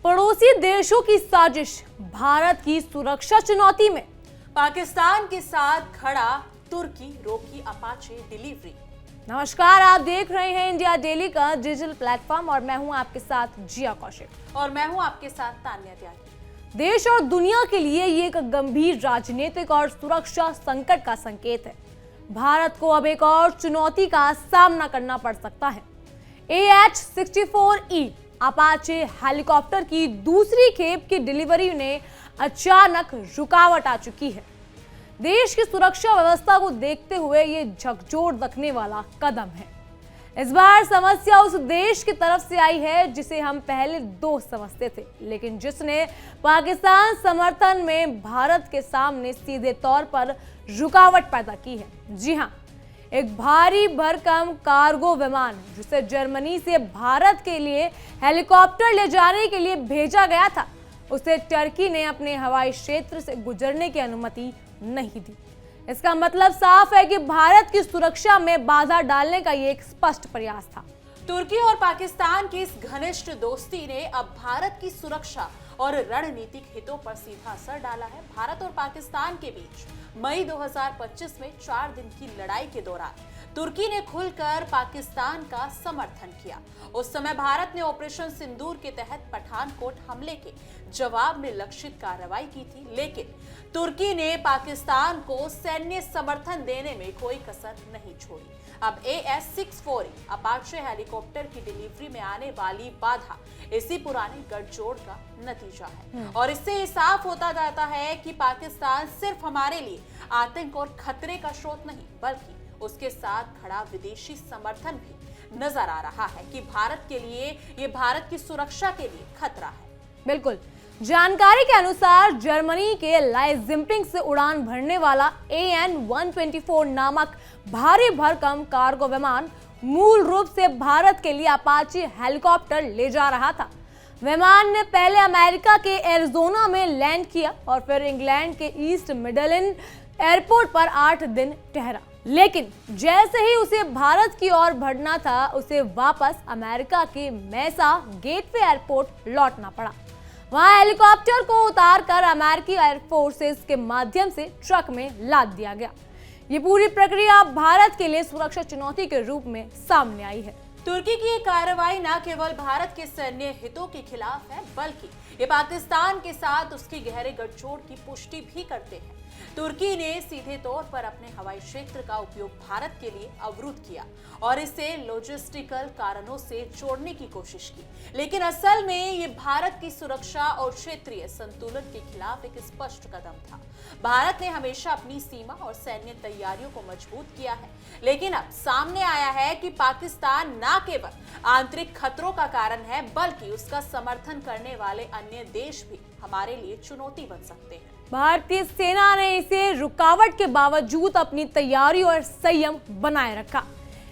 पड़ोसी देशों की साजिश, भारत की सुरक्षा चुनौती में। पाकिस्तान के साथ खड़ा तुर्की, रोकी अपाचे डिलीवरी। नमस्कार, आप देख रहे हैं इंडिया डेली का डिजिटल प्लेटफॉर्म और मैं हूं आपके साथ जिया कौशिक और मैं हूं आपके साथ तान्या त्यागी। देश और दुनिया के लिए ये एक गंभीर राजनीतिक और सुरक्षा संकट का संकेत है। भारत को अब एक और चुनौती का सामना करना पड़ सकता है। AH-64E अपाचे हेलीकॉप्टर की दूसरी खेप की डिलीवरी में अचानक रुकावट आ चुकी है। देश की सुरक्षा व्यवस्था को देखते हुए ये झकझोर रखने वाला कदम है। इस बार समस्या उस देश की तरफ से आई है जिसे हम पहले दोस्त समझते थे, लेकिन जिसने पाकिस्तान समर्थन में भारत के सामने सीधे तौर पर रुकावट पैदा की है। जी हाँ, एक भारी भरकम कार्गो विमान जिसे जर्मनी से भारत के लिए हेलीकॉप्टर ले जाने के लिए भेजा गया था, उसे टर्की ने अपने हवाई क्षेत्र से गुजरने की अनुमति नहीं दी। इसका मतलब साफ है कि भारत की सुरक्षा में बाधा डालने का ये एक स्पष्ट प्रयास था। तुर्की और पाकिस्तान की इस घनिष्ठ दोस्ती ने अब भारत की सुरक्षा और रणनीतिक हितों पर सीधा असर डाला है। भारत और पाकिस्तान के बीच मई 2025 में 4 दिन की लड़ाई के दौरान तुर्की ने खुलकर पाकिस्तान का समर्थन किया। उस समय भारत ने ऑपरेशन सिंदूर के तहत पठानकोट हमले के जवाब में लक्षित कार्रवाई की थी, लेकिन तुर्की ने पाकिस्तान को सैन्य समर्थन देने में कोई कसर नहीं छोड़ी। अब AH-64E अपाचे हेलीकॉप्टर की डिलीवरी में आने वाली बाधा इसी पुराने गठजोड़ का नतीजा है और इससे ये साफ होता जाता है कि पाकिस्तान सिर्फ हमारे लिए आतंक और खतरे का स्रोत नहीं, बल्कि उसके साथ खड़ा विदेशी समर्थन भी नजर आ रहा है कि भारत के लिए, ये भारत की सुरक्षा के लिए खतरा है। बिल्कुल, जानकारी के अनुसार जर्मनी के लाइप्जिग से उड़ान भरने वाला AN-124 नामक भारी भरकम कार्गो विमान मूल रूप से भारत के लिए अपाचे हेलीकॉप्टर ले जा रहा था। विमान ने पहले अमेरिका के एरिजोना में लैंड किया और फिर इंग्लैंड के ईस्ट मिडलैंड एयरपोर्ट पर 8 दिन ठहरा, लेकिन जैसे ही उसे भारत की ओर बढ़ना था, उसे वापस अमेरिका के मेसा गेटवे एयरपोर्ट लौटना पड़ा। वहां हेलीकॉप्टर को उतारकर अमेरिकी एयरफोर्सेस के माध्यम से ट्रक में लाद दिया गया। ये पूरी प्रक्रिया भारत के लिए सुरक्षा चुनौती के रूप में सामने आई है। तुर्की की ये कार्रवाई न केवल भारत के सैन्य हितों के खिलाफ है, बल्कि ये पाकिस्तान के साथ उसकी गहरे गठजोड़ की पुष्टि भी करते हैं। तुर्की ने सीधे तौर पर अपने हवाई क्षेत्र का उपयोग भारत के लिए अवरुद्ध किया और इसे लॉजिस्टिकल कारणों से जोड़ने की कोशिश की, लेकिन असल में ये भारत की सुरक्षा और क्षेत्रीय संतुलन के खिलाफ एक स्पष्ट कदम था। भारत ने हमेशा अपनी सीमा और सैन्य तैयारियों को मजबूत किया है, लेकिन अब सामने आया है कि पाकिस्तान न केवल आंतरिक खतरों का कारण है, बल्कि उसका समर्थन करने वाले अन्य देश भी हमारे लिए चुनौती बन सकते हैं। भारतीय सेना ने इसे रुकावट के बावजूद अपनी तैयारी और संयम बनाए रखा।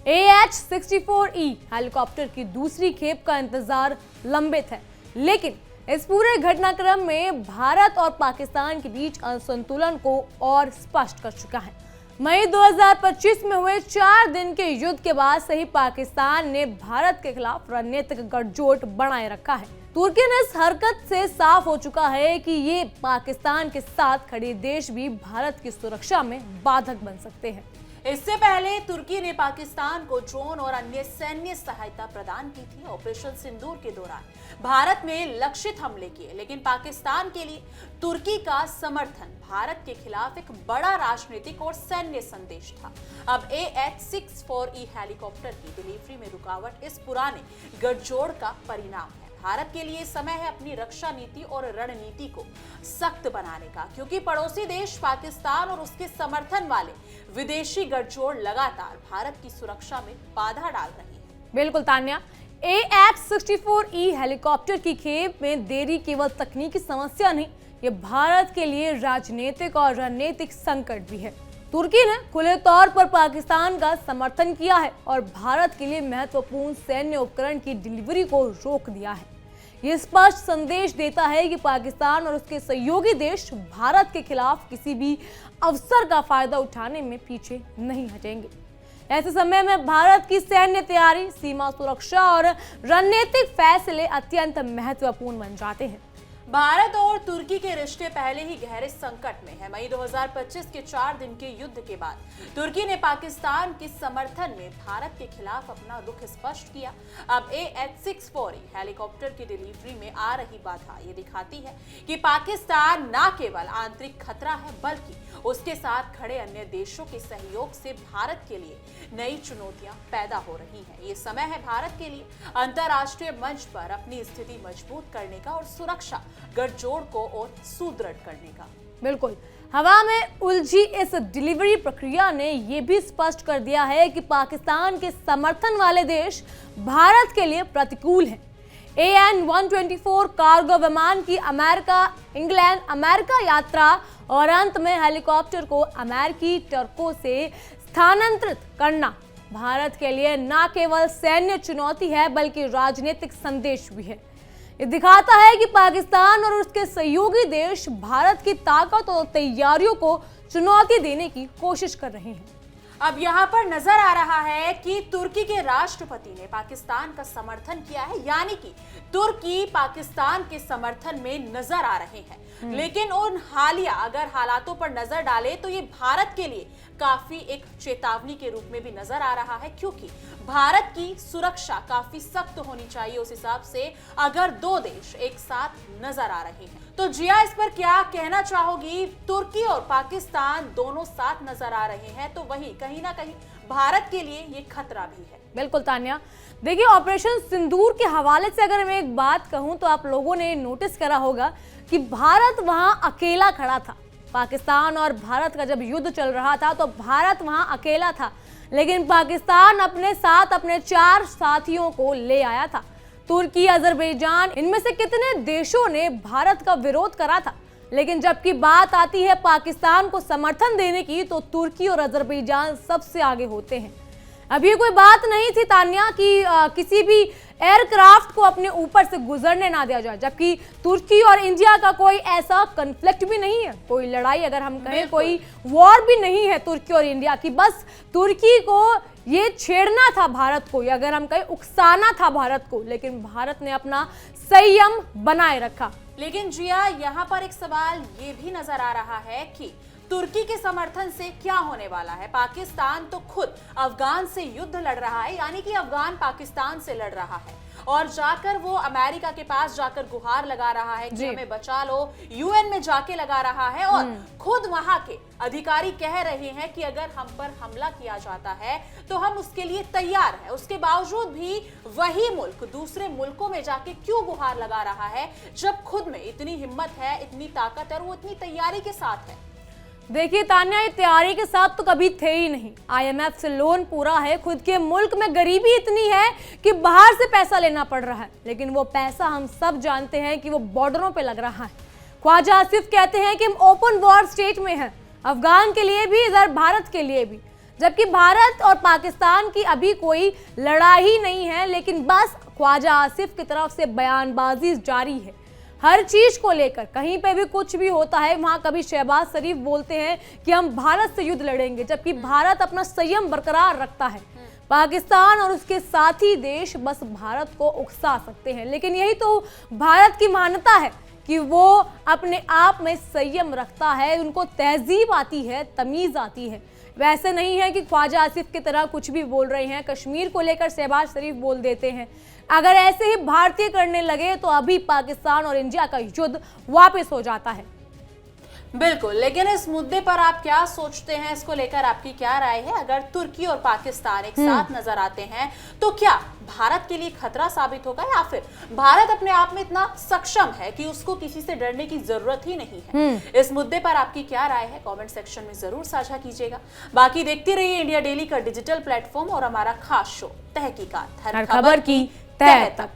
AH-64E हेलीकॉप्टर की दूसरी खेप का इंतजार लंबित है, लेकिन इस पूरे घटनाक्रम में भारत और पाकिस्तान के बीच असंतुलन को और स्पष्ट कर चुका है। मई 2025 में हुए 4 दिन के युद्ध के बाद से ही पाकिस्तान ने भारत के खिलाफ रणनीतिक गठजोड़ बनाए रखा है। तुर्की ने इस हरकत से साफ हो चुका है कि ये पाकिस्तान के साथ खड़े देश भी भारत की सुरक्षा में बाधक बन सकते हैं। इससे पहले तुर्की ने पाकिस्तान को ड्रोन और अन्य सैन्य सहायता प्रदान की थी। ऑपरेशन सिंदूर के दौरान भारत ने लक्षित हमले किए, लेकिन पाकिस्तान के लिए तुर्की का समर्थन भारत के खिलाफ एक बड़ा राजनीतिक और सैन्य संदेश था। अब AH-64E हेलीकॉप्टर की डिलीवरी में रुकावट इस पुराने गठजोड़ का परिणाम है। भारत के लिए समय है अपनी रक्षा नीति और रणनीति को सख्त बनाने का, क्योंकि पड़ोसी देश पाकिस्तान और उसके समर्थन वाले विदेशी गठजोड़ लगातार भारत की सुरक्षा में बाधा डाल रही है। बिल्कुल तान्या, AH-64E हेलीकॉप्टर की खेप में देरी केवल तकनीकी समस्या नहीं, ये भारत के लिए राजनीतिक और रणनीतिक संकट भी है। तुर्की ने खुले तौर पर पाकिस्तान का समर्थन किया है और भारत के लिए महत्वपूर्ण सैन्य उपकरण की डिलीवरी को रोक दिया है। ये स्पष्ट संदेश देता है कि पाकिस्तान और उसके सहयोगी देश भारत के खिलाफ किसी भी अवसर का फायदा उठाने में पीछे नहीं हटेंगे। ऐसे समय में भारत की सैन्य तैयारी, सीमा सुरक्षा और रणनीतिक फैसले अत्यंत महत्वपूर्ण बन जाते हैं। भारत और तुर्की के रिश्ते पहले ही गहरे संकट में है। मई 2025 के 4 दिन के युद्ध के बाद तुर्की ने पाकिस्तान के समर्थन में भारत के खिलाफ अपना रुख स्पष्ट किया। अब AH-640 हेलीकॉप्टर की डिलीवरी में आ रही बाधा ये दिखाती है कि पाकिस्तान न केवल आंतरिक खतरा है, बल्कि उसके साथ खड़े अन्य देशों के सहयोग से भारत के लिए नई चुनौतियां पैदा हो रही हैं। ये समय है भारत के लिए अंतर्राष्ट्रीय मंच पर अपनी स्थिति मजबूत करने का और सुरक्षा गठजोड़ को और सुदृढ़ करने का। बिल्कुल, हवा में उलझी इस डिलीवरी प्रक्रिया ने यह भी स्पष्ट कर दिया है कि पाकिस्तान के समर्थन वाले देश भारत के लिए प्रतिकूल हैं। AN-124 कार्गो विमान की अमेरिका यात्रा और अंत में हेलीकॉप्टर को अमेरिकी टर्कों से स्थानांतरित करना भारत के लिए न केवल सैन्य चुनौती है, बल्कि राजनीतिक संदेश भी है। ये दिखाता है कि पाकिस्तान और उसके सहयोगी देश भारत की ताकत और तैयारियों को चुनौती देने की कोशिश कर रहे हैं। अब यहाँ पर नजर आ रहा है कि तुर्की के राष्ट्रपति ने पाकिस्तान का समर्थन किया है, यानी कि तुर्की पाकिस्तान के समर्थन में नजर आ रहे हैं। लेकिन उन हालिया अगर हालातों पर नजर डाले तो ये भारत के लिए काफी एक चेतावनी के रूप में भी नजर आ रहा है, क्योंकि भारत की सुरक्षा काफी सख्त होनी चाहिए उस हिसाब से अगर दो देश एक साथ नजर आ रहे हैं। तो जिया, इस पर क्या कहना चाहोगी? तुर्की और पाकिस्तान दोनों साथ नजर आ रहे हैं, तो वहीं कहीं ना कहीं भारत के लिए ये खतरा भी है। बिल्कुल तान्या, देखिए ऑपरेशन सिंदूर के हवाले से अगर मैं एक बात कहूं तो आप लोगों ने नोटिस करा होगा कि भारत वहां अकेला खड़ा था। पाकिस्तान और भारत का जब युद्ध चल रहा था तो भारत वहां अकेला था, लेकिन पाकिस्तान अपने साथ अपने 4 साथियों को ले आया था। तुर्की, अजरबैजान, इनमें से कितने देशों ने भारत का विरोध करा था, लेकिन जबकि बात आती है पाकिस्तान को समर्थन देने की तो तुर्की और अजरबैजान सबसे आगे होते हैं। अभी कोई बात नहीं थी तान्या कि किसी भी एयरक्राफ्ट को अपने ऊपर से गुजरने ना दिया जाए, जबकि तुर्की और इंडिया का कोई ऐसा कन्फ्लिक्ट भी नहीं है, कोई लड़ाई अगर हम कहें, कोई वॉर भी नहीं है तुर्की और इंडिया की। बस तुर्की को ये छेड़ना था भारत को, या अगर हम कहें उकसाना था भारत को, लेकिन भारत ने अपना संयम बनाए रखा। लेकिन जिया, यहाँ पर एक सवाल ये भी नजर आ रहा है कि तुर्की के समर्थन से क्या होने वाला है? पाकिस्तान तो खुद अफगान से युद्ध लड़ रहा है, यानी कि अफगान पाकिस्तान से लड़ रहा है और जाकर वो अमेरिका के पास जाकर गुहार लगा रहा है कि हमें बचा लो, UN में जाके लगा रहा है और खुद वहां के अधिकारी कह रहे हैं कि अगर हम पर हमला किया जाता है तो हम उसके लिए तैयार हैं। उसके बावजूद भी वही मुल्क दूसरे मुल्कों में जाके क्यों गुहार लगा रहा है, जब खुद में इतनी हिम्मत है, इतनी ताकत है और वो इतनी तैयारी के साथ है? देखिए तान्या, ये तैयारी के साथ तो कभी थे ही नहीं। IMF से लोन पूरा है, खुद के मुल्क में गरीबी इतनी है कि बाहर से पैसा लेना पड़ रहा है, लेकिन वो पैसा हम सब जानते हैं कि वो बॉर्डरों पे लग रहा है। ख्वाजा आसिफ कहते हैं कि हम ओपन वॉर स्टेट में हैं, अफगान के लिए भी, इधर भारत के लिए भी, जबकि भारत और पाकिस्तान की अभी कोई लड़ाई नहीं है, लेकिन बस ख्वाजा आसिफ की तरफ से बयानबाजी जारी है। हर चीज को लेकर कहीं पे भी कुछ भी होता है, वहां कभी शहबाज शरीफ बोलते हैं कि हम भारत से युद्ध लड़ेंगे, जबकि भारत अपना संयम बरकरार रखता है। पाकिस्तान और उसके साथी देश बस भारत को उकसा सकते हैं, लेकिन यही तो भारत की मान्यता है कि वो अपने आप में संयम रखता है, उनको तहजीब आती है, तमीज आती है। वैसे नहीं है कि ख्वाजा आसिफ की तरह कुछ भी बोल रहे हैं, कश्मीर को लेकर शहबाज शरीफ बोल देते हैं। अगर ऐसे ही भारतीय करने लगे तो अभी पाकिस्तान और इंडिया का युद्ध वापस हो जाता है। बिल्कुल, लेकिन इस मुद्दे पर आप क्या सोचते हैं? इसको लेकर आपकी क्या राय है? अगर तुर्की और पाकिस्तान एक साथ नजर आते हैं तो क्या भारत के लिए खतरा साबित होगा, या फिर भारत अपने आप में इतना सक्षम है कि उसको किसी से डरने की जरूरत ही नहीं है? इस मुद्दे पर आपकी क्या राय है? कमेंट सेक्शन में जरूर साझा कीजिएगा। बाकी देखते रहिए इंडिया डेली का डिजिटल प्लेटफॉर्म और हमारा खास शो तहकीकात, हर खबर की तह तक।